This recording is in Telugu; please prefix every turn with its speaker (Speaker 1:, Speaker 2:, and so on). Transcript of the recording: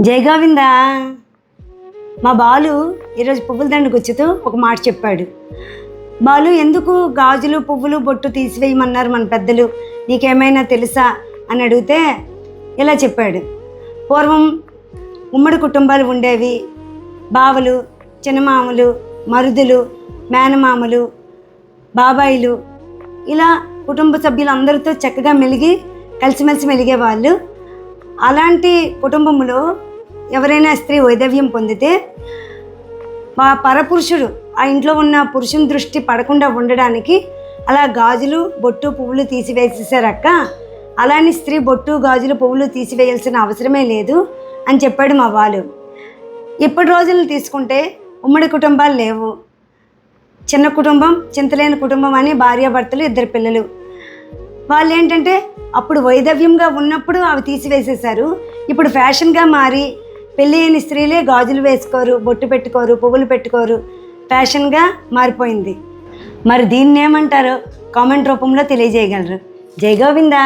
Speaker 1: జై గోవిందా. మా బాలు ఈరోజు పువ్వుల దండకు వచ్చుతూ ఒక మాట చెప్పాడు. బాలు, ఎందుకు గాజులు పువ్వులు బొట్టు తీసివేయమన్నారు మన పెద్దలు, నీకేమైనా తెలుసా అని అడిగితే ఇలా చెప్పాడు. పూర్వం ఉమ్మడి కుటుంబాలు ఉండేవి. బావలు, చిన్నమామలు, మరుదులు, మేనమామలు, బాబాయిలు, ఇలా కుటుంబ సభ్యులు అందరితో చక్కగా మెలిగి కలిసిమెలిసి మెలిగేవాళ్ళు. అలాంటి కుటుంబంలో ఎవరైనా స్త్రీ వైధవ్యం పొందితే పరపురుషుడు ఆ ఇంట్లో ఉన్న పురుషుని దృష్టి పడకుండా ఉండడానికి అలా గాజులు బొట్టు పువ్వులు తీసివేసేసారక్క. అలానే స్త్రీ బొట్టు గాజులు పువ్వులు తీసివేయాల్సిన అవసరమే లేదు అని చెప్పాడు మా వాళ్ళు. ఇప్పటి రోజులు తీసుకుంటే ఉమ్మడి కుటుంబాలు లేవు. చిన్న కుటుంబం, చింతలేని కుటుంబం అని భార్యాభర్తలు, 2 పిల్లలు. వాళ్ళు ఏంటంటే అప్పుడు వైధవ్యంగా ఉన్నప్పుడు అవి తీసివేసేశారు. ఇప్పుడు ఫ్యాషన్గా మారి పెళ్ళి అయిన స్త్రీలే గాజులు వేసుకోరు, బొట్టు పెట్టుకోరు, పువ్వులు పెట్టుకోరు, ఫ్యాషన్గా మారిపోయింది. మరి దీన్ని ఏమంటారో కామెంట్ రూపంలో తెలియజేయగలరు. జై గోవిందా.